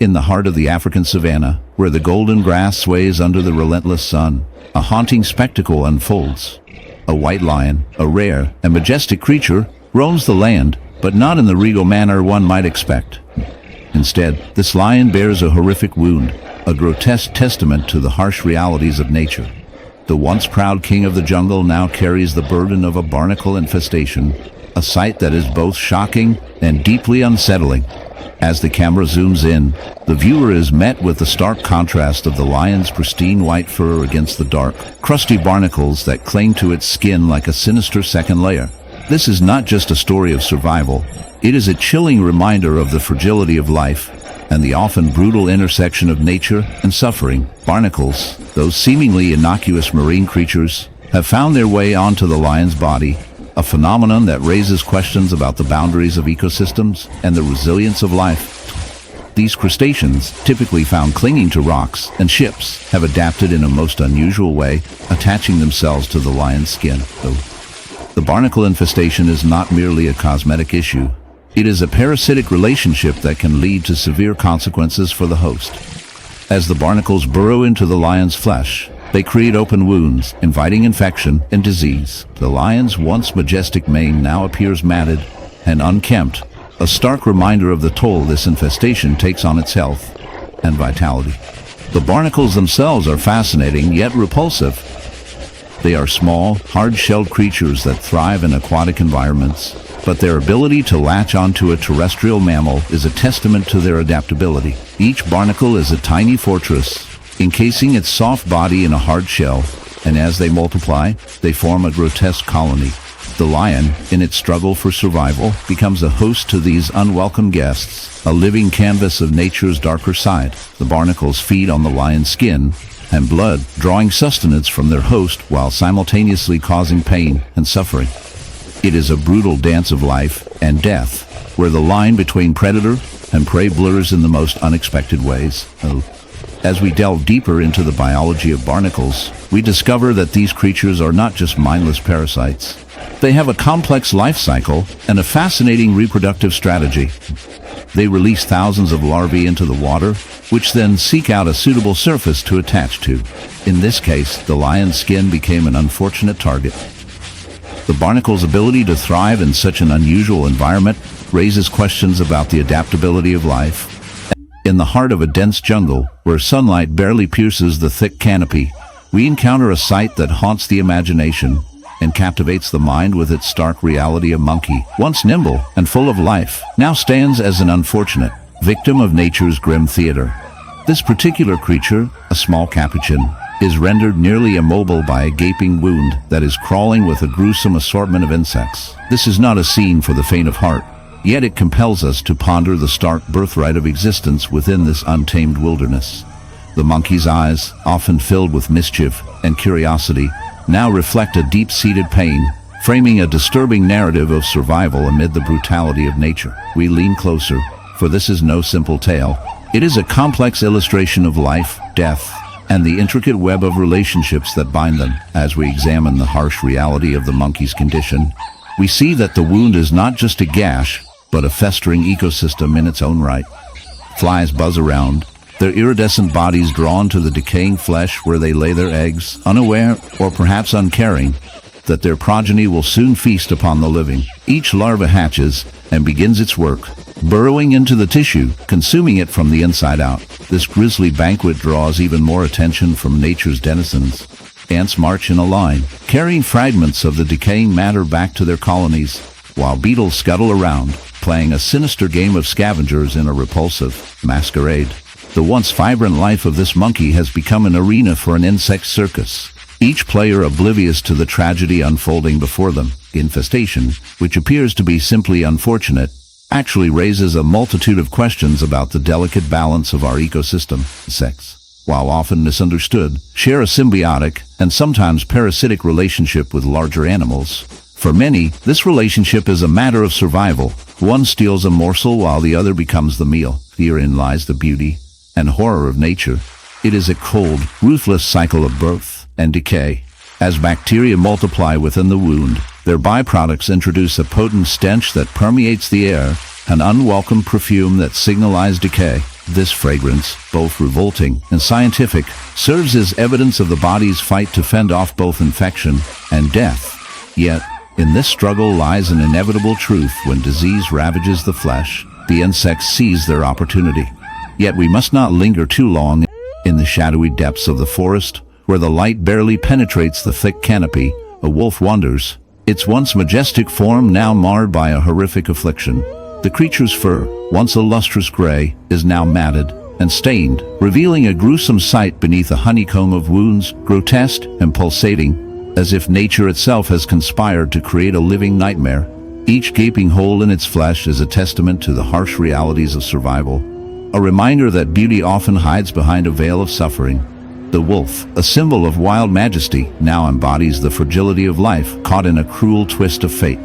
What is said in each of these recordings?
In the heart of the African savanna, where the golden grass sways under the relentless sun, a haunting spectacle unfolds. A white lion, a rare and majestic creature, roams the land, but not in the regal manner one might expect. Instead, this lion bears a horrific wound, a grotesque testament to the harsh realities of nature. The once proud king of the jungle now carries the burden of a barnacle infestation, a sight that is both shocking and deeply unsettling. As the camera zooms in, the viewer is met with the stark contrast of the lion's pristine white fur against the dark, crusty barnacles that cling to its skin like a sinister second layer. This is not just a story of survival, it is a chilling reminder of the fragility of life and the often brutal intersection of nature and suffering. Barnacles, those seemingly innocuous marine creatures, have found their way onto the lion's body, a phenomenon that raises questions about the boundaries of ecosystems and the resilience of life. These crustaceans, typically found clinging to rocks and ships, have adapted in a most unusual way, attaching themselves to the lion's skin. The barnacle infestation is not merely a cosmetic issue. It is a parasitic relationship that can lead to severe consequences for the host. As the barnacles burrow into the lion's flesh, they create open wounds, inviting infection and disease. The lion's once majestic mane now appears matted and unkempt, a stark reminder of the toll this infestation takes on its health and vitality. The barnacles themselves are fascinating yet repulsive. They are small, hard-shelled creatures that thrive in aquatic environments, but their ability to latch onto a terrestrial mammal is a testament to their adaptability. Each barnacle is a tiny fortress, encasing its soft body in a hard shell, and as they multiply, they form a grotesque colony. The lion, in its struggle for survival, becomes a host to these unwelcome guests, a living canvas of nature's darker side. The barnacles feed on the lion's skin and blood, drawing sustenance from their host while simultaneously causing pain and suffering. It is a brutal dance of life and death, where the line between predator and prey blurs in the most unexpected ways. As we delve deeper into the biology of barnacles, we discover that these creatures are not just mindless parasites. They have a complex life cycle and a fascinating reproductive strategy. They release thousands of larvae into the water, which then seek out a suitable surface to attach to. In this case, the lion's skin became an unfortunate target. The barnacle's ability to thrive in such an unusual environment raises questions about the adaptability of life. In the heart of a dense jungle, where sunlight barely pierces the thick canopy, we encounter a sight that haunts the imagination and captivates the mind with its stark reality. A monkey, once nimble and full of life, now stands as an unfortunate victim of nature's grim theater. This particular creature, a small capuchin, is rendered nearly immobile by a gaping wound that is crawling with a gruesome assortment of insects. This is not a scene for the faint of heart, yet it compels us to ponder the stark birthright of existence within this untamed wilderness. The monkey's eyes, often filled with mischief and curiosity, now reflect a deep-seated pain, framing a disturbing narrative of survival amid the brutality of nature. We lean closer, for this is no simple tale. It is a complex illustration of life, death, and the intricate web of relationships that bind them. As we examine the harsh reality of the monkey's condition, we see that the wound is not just a gash, but a festering ecosystem in its own right. Flies buzz around, their iridescent bodies drawn to the decaying flesh where they lay their eggs, unaware, or perhaps uncaring, that their progeny will soon feast upon the living. Each larva hatches and begins its work, burrowing into the tissue, consuming it from the inside out. This grisly banquet draws even more attention from nature's denizens. Ants march in a line, carrying fragments of the decaying matter back to their colonies, while beetles scuttle around, playing a sinister game of scavengers in a repulsive masquerade. The once vibrant life of this monkey has become an arena for an insect circus, each player oblivious to the tragedy unfolding before them. Infestation, which appears to be simply unfortunate, actually raises a multitude of questions about the delicate balance of our ecosystem. Insects, while often misunderstood, share a symbiotic and sometimes parasitic relationship with larger animals. For many, this relationship is a matter of survival. One steals a morsel while the other becomes the meal. Herein lies the beauty and horror of nature. It is a cold, ruthless cycle of birth and decay. As bacteria multiply within the wound, their byproducts introduce a potent stench that permeates the air, an unwelcome perfume that signalizes decay. This fragrance, both revolting and scientific, serves as evidence of the body's fight to fend off both infection and death. Yet, in this struggle lies an inevitable truth: when disease ravages the flesh, the insects seize their opportunity. Yet we must not linger too long in the shadowy depths of the forest, where the light barely penetrates the thick canopy. A wolf wanders, its once majestic form now marred by a horrific affliction. The creature's fur, once a lustrous gray, is now matted and stained, revealing a gruesome sight beneath a honeycomb of wounds, grotesque and pulsating, as if nature itself has conspired to create a living nightmare. Each gaping hole in its flesh is a testament to the harsh realities of survival, a reminder that beauty often hides behind a veil of suffering. The wolf, a symbol of wild majesty, now embodies the fragility of life caught in a cruel twist of fate.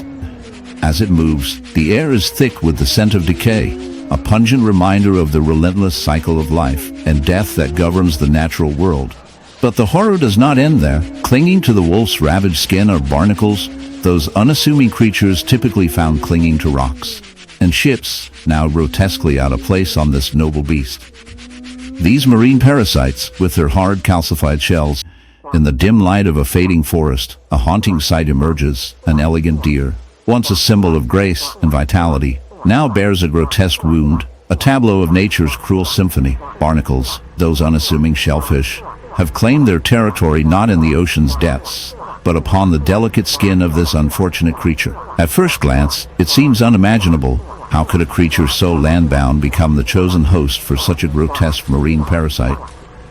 As it moves, the air is thick with the scent of decay, a pungent reminder of the relentless cycle of life and death that governs the natural world. But the horror does not end there. Clinging to the wolf's ravaged skin are barnacles, those unassuming creatures typically found clinging to rocks and ships, now grotesquely out of place on this noble beast. These marine parasites, with their hard calcified shells, in the dim light of a fading forest, a haunting sight emerges. An elegant deer, once a symbol of grace and vitality, now bears a grotesque wound, a tableau of nature's cruel symphony. Barnacles, those unassuming shellfish, have claimed their territory not in the ocean's depths, but upon the delicate skin of this unfortunate creature. At first glance, it seems unimaginable. How could a creature so landbound become the chosen host for such a grotesque marine parasite?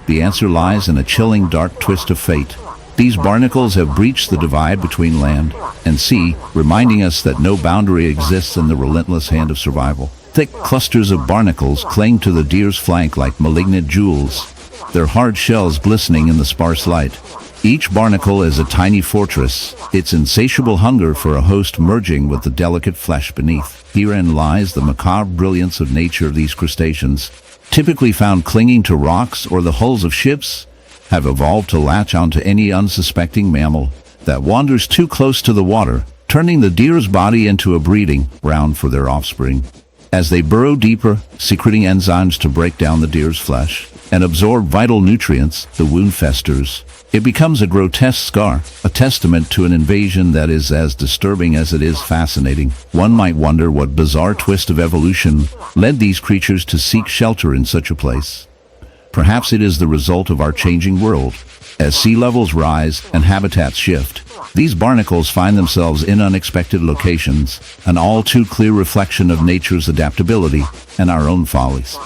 The answer lies in a chilling, dark twist of fate. These barnacles have breached the divide between land and sea, reminding us that no boundary exists in the relentless hand of survival. Thick clusters of barnacles cling to the deer's flank like malignant jewels, their hard shells glistening in the sparse light. Each barnacle is a tiny fortress, its insatiable hunger for a host merging with the delicate flesh beneath. Herein lies the macabre brilliance of nature. These crustaceans, typically found clinging to rocks or the hulls of ships, have evolved to latch onto any unsuspecting mammal that wanders too close to the water, turning the deer's body into a breeding ground for their offspring. As they burrow deeper, secreting enzymes to break down the deer's flesh and absorb vital nutrients, the wound festers. It becomes a grotesque scar, a testament to an invasion that is as disturbing as it is fascinating. One might wonder what bizarre twist of evolution led these creatures to seek shelter in such a place. Perhaps it is the result of our changing world. As sea levels rise and habitats shift, these barnacles find themselves in unexpected locations, an all too clear reflection of nature's adaptability and our own follies.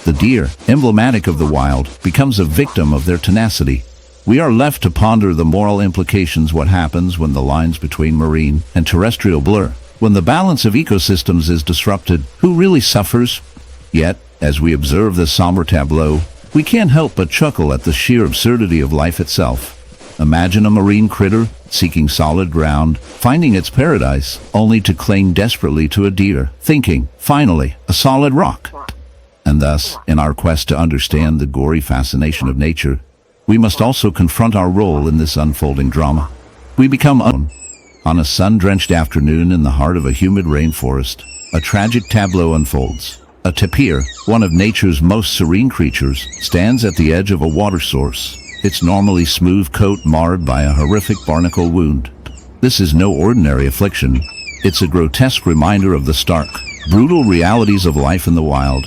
The deer, emblematic of the wild, becomes a victim of their tenacity. We are left to ponder the moral implications. What happens when the lines between marine and terrestrial blur? When the balance of ecosystems is disrupted, who really suffers? Yet, as we observe this somber tableau, we can't help but chuckle at the sheer absurdity of life itself. Imagine a marine critter seeking solid ground, finding its paradise, only to cling desperately to a deer, thinking, finally, a solid rock. And thus, in our quest to understand the gory fascination of nature, we must also confront our role in this unfolding drama. We become alone. On a sun-drenched afternoon in the heart of a humid rainforest, a tragic tableau unfolds. A tapir, one of nature's most serene creatures, stands at the edge of a water source, its normally smooth coat marred by a horrific barnacle wound. This is no ordinary affliction. It's a grotesque reminder of the stark, brutal realities of life in the wild.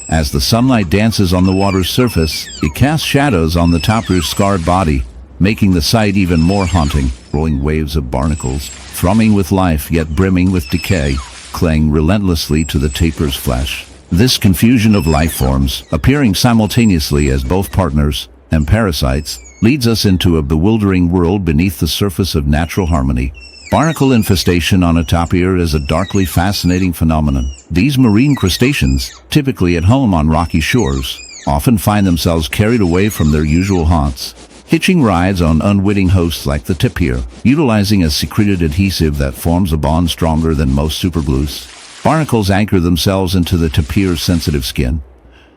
As the sunlight dances on the water's surface, it casts shadows on the tapir's scarred body, making the sight even more haunting. Rolling waves of barnacles, thrumming with life yet brimming with decay, cling relentlessly to the tapir's flesh. This confusion of life forms, appearing simultaneously as both partners and parasites, leads us into a bewildering world beneath the surface of natural harmony. Barnacle infestation on a tapir is a darkly fascinating phenomenon. These marine crustaceans, typically at home on rocky shores, often find themselves carried away from their usual haunts, hitching rides on unwitting hosts like the tapir, utilizing a secreted adhesive that forms a bond stronger than most superglues. Barnacles anchor themselves into the tapir's sensitive skin.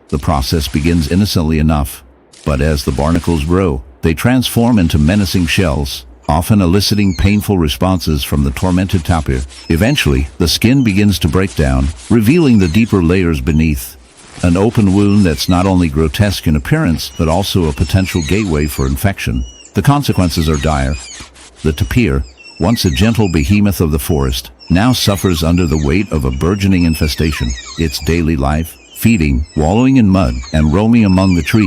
The process begins innocently enough, but as the barnacles grow, they transform into menacing shells, often eliciting painful responses from the tormented tapir. Eventually, the skin begins to break down, revealing the deeper layers beneath. An open wound that's not only grotesque in appearance, but also a potential gateway for infection. The consequences are dire. The tapir, once a gentle behemoth of the forest, now suffers under the weight of a burgeoning infestation. Its daily life, feeding, wallowing in mud, and roaming among the trees,